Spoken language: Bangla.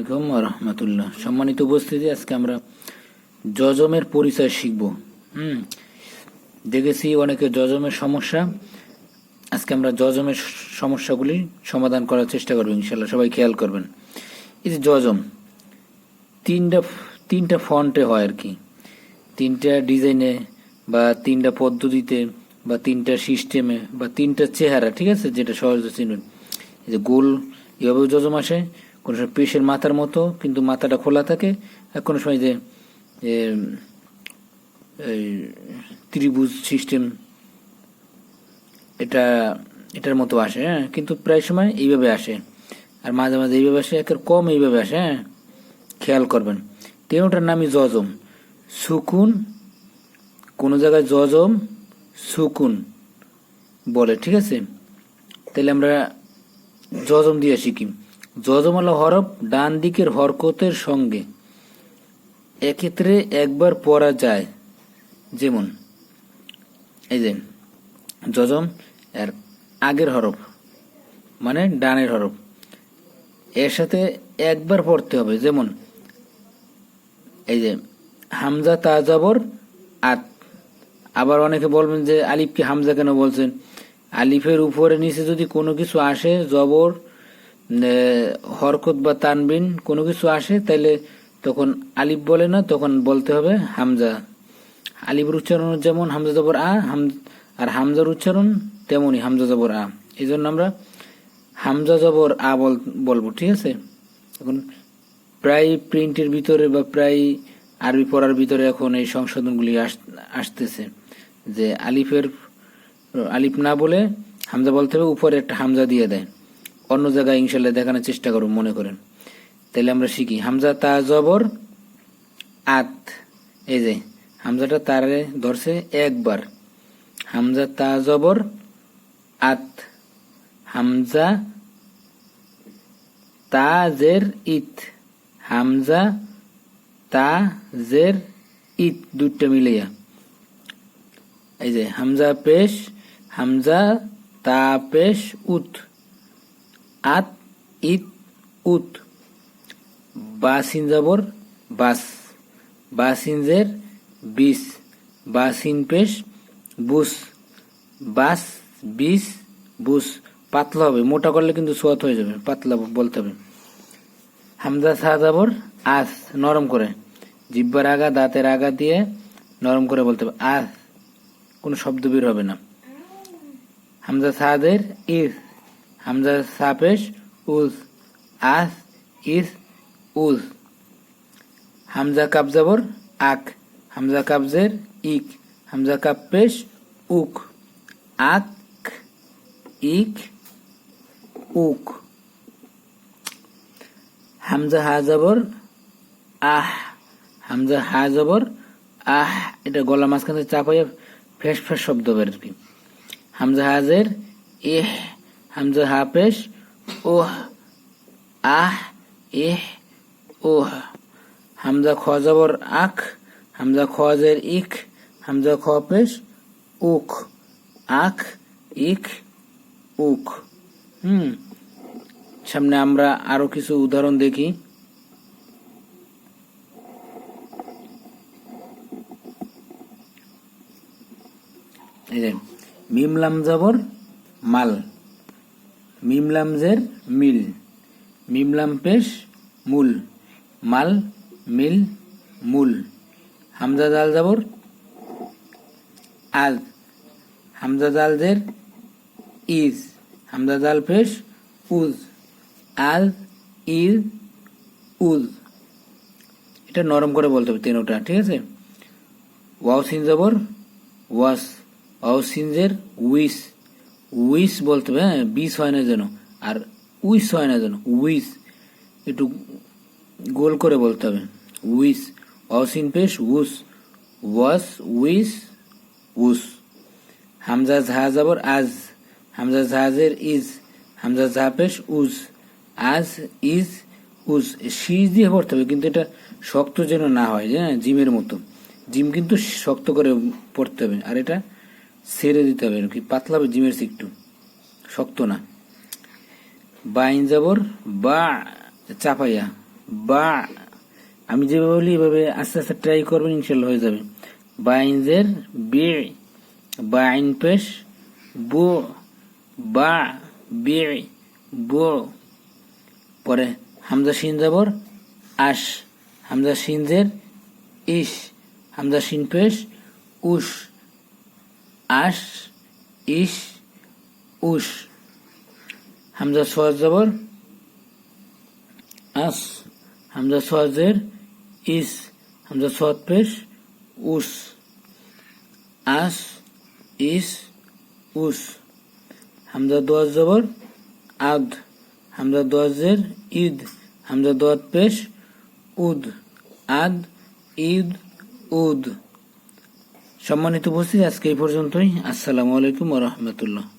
আলাইকুম ওয়া রাহমাতুল্লাহ। সম্মানিত উপস্থিতি, আজকে আমরা যজমের পরিচয় শিখব। দেখেছি অনেকে যজমের সমস্যা, আজকে আমরা যজমের সমস্যাগুলি সমাধান করার চেষ্টা করব ইনশাল্লাহ। সবাই খেয়াল করবেন। এই যে যজম তিনটা ফন্টে হয় আর কি, তিনটা ডিজাইনে বা তিনটা পদ্ধতিতে বা তিনটা সিস্টেমে বা তিনটা চেহারা, ঠিক আছে, যেটা সহজে চিনুন। এই যে গোল এভাবেও যজম আসে, কোনো সময় পেশের মাথার মতো কিন্তু মাথাটা খোলা থাকে, আর কোনো সময় যে ত্রিভুজ সিস্টেম এটার মতো আসে, হ্যাঁ, কিন্তু প্রায় সময় এইভাবে আসে, আর মাঝে মাঝে এইভাবে আসে, একের কম এইভাবে আসে, হ্যাঁ, খেয়াল করবেন। তেমনটার নামই যজম, সুকুন, কোনো জায়গায় যজম সুকুন বলে, ঠিক আছে। তাহলে আমরা যজম দিয়ে শিখি। যজম হলো হরফ ডান দিকের হরকতের সঙ্গে এক্ষেত্রে একবার পড়া যায়, যেমন এই যে যজম এর আগের হরফ মানে ডানের হরফ, এর সাথে একবার পড়তে হবে। যেমন এই যে হামজা তা জবর আত। আবার অনেকে বলবেন যে আলিফকে হামজা কেন বলছেন? আলিফের উপরে নিচে যদি কোনো কিছু আসে, জবর, হরকত বা তানবিন কোনো কিছু আসে, তাইলে তখন আলিফ বলে না, তখন বলতে হবে হামজা। আলিফের উচ্চারণ যেমন হামজা জবর আ, আর হামজার উচ্চারণ তেমনই হামজা জবর আ। এই জন্য আমরা হামজা জবর আ বলবো, ঠিক আছে। এখন প্রায় প্রিন্টের ভিতরে বা প্রায় আরবি পড়ার ভিতরে এখন এই সংশোধনগুলি আসতেছে যে আলিফ না বলে হামজা বলতে হবে, উপরে একটা হামজা দিয়ে দেয়। অন্য জায়গায় ইনশাল্লাহ দেখানোর চেষ্টা করুন, মনে করেন। তাহলে আমরা শিখি হামজা তা জবর আত। এই যে হামজাটা তারে ধরছে একবার, হামজা তা জবর আত। হামজা তা জের ইত, হামজা তা জের ইত, দুইটা মিলাইয়া। এই যে হামজা পেশ, হামজা তা পেশ উত, আত ইত উত। বাসিন জবর বাস, বাসিন জের বিস, বাসিন পেশ বুস, বাস বিস বুস। পাতলা হবে, মোটা করলে কিন্তু সোয়াত হয়ে যাবে, পাতলা বলতে হবে। হামজা সা জবর আস, নরম করে জিব্বার আগা দাঁতের আগা দিয়ে নরম করে বলতে হবে আস, কোনো শব্দ বের হবে না। হামজা সাদের ইস, হামজা সাপেশ উস, আস ইস উস। হামজা কাব জবর আক, হামজা কাবজের ইক, হামজা কাব পেশ উক, আক ইক উক। হামজা হা জবর আহ, হামজা হা জবর আহ, এটা গলা মাঝখানে চাপাইয়া ফেস ফেস শব্দ বের আর কি। হামজা হাজের ইহ, হামজা হা পেশ ওহ, আহ ইহ ওহ। হামজা খ জবর আখ, হামজা খ জের ইক, হামজা খ পেশ উক, আখ ইক উক। সামনে আমরা আরো কিছু উদাহরণ দেখি। মিমলাম জবর মাল, মিমলাম জের মিল, মিমলাম পেশ মূল, মাল মিল মূল। হামজা জাল জবর আজ, হামজা জাল জের ইজ, হামজা জাল পেশ উজ, আজ ইজ উজ। এটা নরম করে বলতে হবে তেনোটা, ঠিক আছে। ওয়াও সিন জবর ওয়াস, ওয়াও সিনজের উইস, উইস বলতে হবে, হ্যাঁ, বিষ হয় না যেন, আর উইস হয় না যেন, উইস একটু গোল করে বলতে হবে, উইস। ওয়াও সিন পেশ উস, ওয়াস উইস উস। হামজা ঝা জবর আজ, হামজা ঝাজের ইজ, হামজা ঝা পেশ উজ, আজ ইজ উজ। শীষ দিয়ে পড়তে হবে, কিন্তু এটা শক্ত যেন না হয়, হ্যাঁ, জিমের মতো। জিম কিন্তু শক্ত করে পড়তে হবে, আর এটা ছেড়ে দিতে হবে, কি পাতলা হবে জিমের একটু, শক্ত না। বাইন জবর বা চাপাইয়া, বা, আমি যেভাবে বলি এভাবে আস্তে আস্তে ট্রাই করবেন, ইনশাল্লাহ হয়ে যাবে। বা আইন জের বে, বা আইন পেশ বো, বা বে বো। পরে হামজা শিন জবর আশ, হামজা শিন জের ইস, হামজা শিন পেশ উস, আশ ইস উস। হামজা সোয়াজ জবর আস, হামজা সোয়াজের ইস, হামজা সোয়াদ পেশ উস, আস ইস উস। হামজা দোয়াজ জবর আদ, হামজা দোয়াজের ঈদ, হামজা দোয়াদ পেশ উদ, আদ ঈদ উদ। সম্মানিত উপস্থিতি, আজকে এই পর্যন্তই। আসসালামু আলাইকুম ওয়া রাহমাতুল্লাহ।